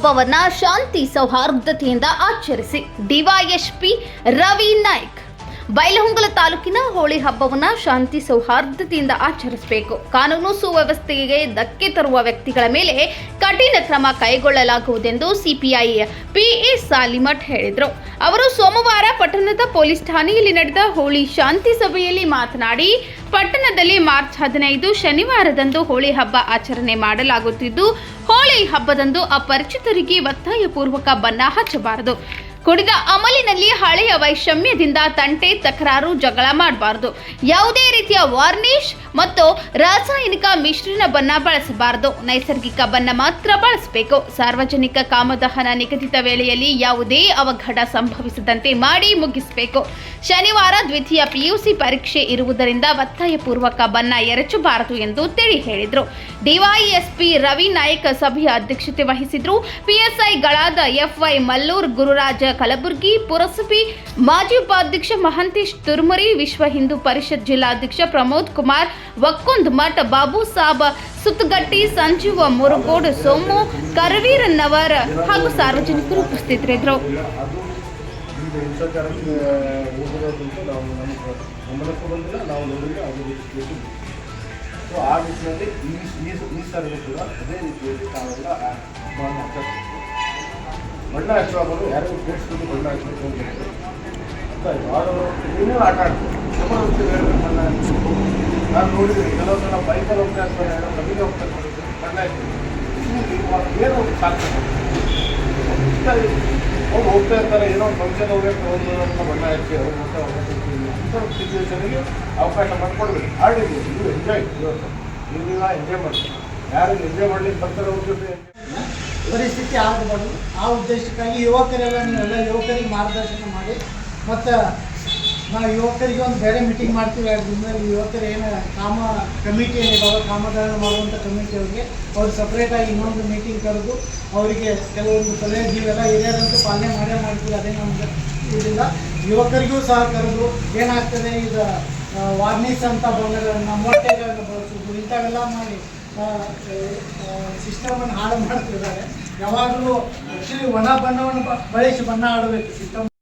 ಹಬ್ಬವನ್ನ ಶಾಂತಿ ಸೌಹಾರ್ದತೆಯಿಂದ ಆಚರಿಸಿ ಡಿವೈಎಸ್ಪಿ ರವಿ ನಾಯ್ಕ್. ಬೈಲಹೊಂಗಲ ತಾಲೂಕಿನ ಹೋಳಿ ಹಬ್ಬವನ್ನ ಶಾಂತಿ ಸೌಹಾರ್ದತೆಯಿಂದ ಆಚರಿಸಬೇಕು. ಕಾನೂನು ಸುವ್ಯವಸ್ಥೆಗೆ ಧಕ್ಕೆ ತರುವ ವ್ಯಕ್ತಿಗಳ ಮೇಲೆ ಕಠಿಣ ಕ್ರಮ ಕೈಗೊಳ್ಳಲಾಗುವುದೆಂದು ಸಿಪಿಐ ಪಿಎ ಸಾಲಿಮಠ್ ಹೇಳಿದರು. ಅವರು ಸೋಮವಾರ ಪಟ್ಟಣದ ಪೊಲೀಸ್ ಠಾಣೆಯಲ್ಲಿ ನಡೆದ ಹೋಳಿ ಶಾಂತಿ ಸಭೆಯಲ್ಲಿ ಮಾತನಾಡಿ, ಪಟ್ಟಣದಲ್ಲಿ ಮಾರ್ಚ್ 15 ಶನಿವಾರದಂದು ಹೋಳಿ ಹಬ್ಬ ಆಚರಣೆ ಮಾಡಲಾಗುತ್ತಿದ್ದು, ಹೋಳಿ ಹಬ್ಬದಂದು ಅಪರಿಚಿತರಿಗೆ ಒತ್ತಾಯಪೂರ್ವಕ ಬಣ್ಣ ಹಚ್ಚಬಾರದು. ಕುಡಿದ ಅಮಲಿನಲ್ಲಿ ಹಳೆಯ ವೈಷಮ್ಯದಿಂದ ತಂಟೆ ತಕರಾರು ಜಗಳ ಮಾಡಬಾರದು. ಯಾವುದೇ ರೀತಿಯ ವಾರ್ನಿಷ್ ಮತ್ತು ರಾಸಾಯನಿಕ ಮಿಶ್ರಣ ಬಣ್ಣ ಬಳಸಬಾರದು. ನೈಸರ್ಗಿಕ ಬಣ್ಣ ಮಾತ್ರ ಬಳಸಬೇಕು. ಸಾರ್ವಜನಿಕ ಕಾಮದಹನ ನಿಗದಿತ ವೇಳೆಯಲ್ಲಿ ಯಾವುದೇ ಅವಘಡ ಸಂಭವಿಸದಂತೆ ಮಾಡಿ ಮುಗಿಸಬೇಕು. ಶನಿವಾರ ದ್ವಿತೀಯ ಪಿಯುಸಿ ಪರೀಕ್ಷೆ ಇರುವುದರಿಂದ ಒತ್ತಾಯಪೂರ್ವಕ ಬಣ್ಣ ಎರಚಬಾರದು ಎಂದು ತಿಳಿ ಹೇಳಿದರು. ಡಿವೈಎಸ್ಪಿ ರವಿ ನಾಯ್ಕ್ ಸಭೆಯ ಅಧ್ಯಕ್ಷತೆ ವಹಿಸಿದ್ರು. ಪಿಎಸ್ಐಗಳಾದ ಎಫ್ವೈ ಮಲ್ಲೂರ್, ಗುರುರಾಜ ಕಲಬುರ್ಗಿ, ಪುರಸಭೆ ಮಾಜಿ ಉಪಾಧ್ಯಕ್ಷ ಮಹಂತೇಶ್ ತುರ್ಮುರಿ, ವಿಶ್ವ ಹಿಂದೂ ಪರಿಷತ್ ಜಿಲ್ಲಾಧ್ಯಕ್ಷ ಪ್ರಮೋದ್ ಕುಮಾರ್ ವಕ್ಕುಂದ್ ಮಠ್, ಬಾಬು ಸಾಬ್ ಸುತ್ತಗಟ್ಟಿ, ಸಂಜೀವ ಮುರುಗೋಡ್, ಸೋಮು ಕರವೀರನ್ನವರ್ ಹಾಗೂ ಸಾರ್ವಜನಿಕರು ಉಪಸ್ಥಿತರಿದ್ದರು. ಆ ನಿಟ್ಟಿನಲ್ಲಿ ಈ ಸಾರಿಗೂ ಕೂಡ ಅದೇ ರೀತಿಯಲ್ಲಿ ನಾವೆಲ್ಲ ಬಣ್ಣ ಹಚ್ಚುವಾಗಲು ಯಾರಿಗೂ ಬೇಡಿಸ್ಕೊಂಡು ಬಣ್ಣ ಹಚ್ಚಬೇಕು ಅಂತ ಆಡೋರು ಏನೇನು ಆಟ ಆಡ್ತಾರೆ. ಜಬರ್ದಸ್ತಿ ಹೇಳ್ಬೇಕು ಬಣ್ಣ ಹಚ್ಚಬೇಕು. ನಾನು ನೋಡಿದ್ದೀನಿ ಕೆಲವು ಸಲ ಬೈಕಲ್ಲಿ ಹೋಗ್ತಾ ಇರ್ತಾರೆ, ನಮಗೆ ಹೋಗ್ತಾ ಇರ್ತಾರೆ, ಬಣ್ಣ ಹಚ್ಚಬೇಕು ಏನೋ ಸಾಕ್ತಾರೆ. ಅವ್ರು ಹೋಗ್ತಾ ಇರ್ತಾರೆ, ಏನೋ ಒಂದು ಫಂಕ್ಷನ್ ಹೋಗ್ಬೇಕು ಅಂತ ಬಣ್ಣ ಹಚ್ಚಿ ಅವ್ರು ಅಂತ ಸಿಚುವೇಷನ್ಗೆ ಅವಕಾಶ ಮಾಡಿಕೊಡ್ಬೇಕು. ಆಡಿದ್ದೀವಿ, ನೀವು ಎಂಜಾಯ್ ನೀವೆಲ್ಲ ಎಂಜಾಯ್ ಮಾಡ್ತೀವಿ. ಯಾರು ಎಂಜಾಯ್ ಮಾಡ್ಲಿಕ್ಕೆ ಬರ್ತಾರೆ ಅವ್ರ ಜೊತೆ ಪರಿಸ್ಥಿತಿ ಆಗಬಾರ್ದು. ಆ ಉದ್ದೇಶಕ್ಕಾಗಿ ಯುವಕರೆಲ್ಲ ನೀವೆಲ್ಲ ಯುವಕರಿಗೆ ಮಾರ್ಗದರ್ಶನ ಮಾಡಿ, ಮತ್ತು ನಾವು ಯುವಕರಿಗೆ ಒಂದು ಬೇರೆ ಮೀಟಿಂಗ್ ಮಾಡ್ತೀವಿ. 2 ದಿನದಲ್ಲಿ ಯುವಕರು ಏನು ಕಮಿಟಿ ಏನಿದ್ದಾವೆ, ಕಾಮಗಾರಿ ಮಾಡುವಂಥ ಕಮಿಟಿಯವ್ರಿಗೆ ಅವ್ರು ಸಪ್ರೇಟಾಗಿ ಇನ್ನೊಂದು ಮೀಟಿಂಗ್ ಕರೆದು ಅವರಿಗೆ ಕೆಲವೊಂದು ಸಲಹೆ ನೀವೆಲ್ಲ ಹಿರಿಯರಂತೂ ಪಾಲನೆ ಮಾಡ್ತೀವಿ. ಅದೇ ನಮ್ಗೆ ಇದಿಲ್ಲ. ಯುವಕರಿಗೂ ಸಹ ಕರೆದು ಏನಾಗ್ತದೆ, ಈಗ ವಾರ್ನಿಷ್ ಅಂತ ಬಣ್ಣಗಳನ್ನು, ಮೊಟ್ಟೆಗಳನ್ನು ಬಳಸೋದು ಇಂಥವೆಲ್ಲ ಮಾಡಿ ಸಿಸ್ಟಮನ್ನು ಹಾಳು ಮಾಡ್ತಿದ್ದಾರೆ. ಯಾವಾಗಲೂ ಆ್ಯಕ್ಚುಲಿ ಒಣ ಬಣ್ಣವನ್ನು ಬಳಸಿ ಬಣ್ಣ ಆಡಬೇಕು ಸಿಸ್ಟಮ್.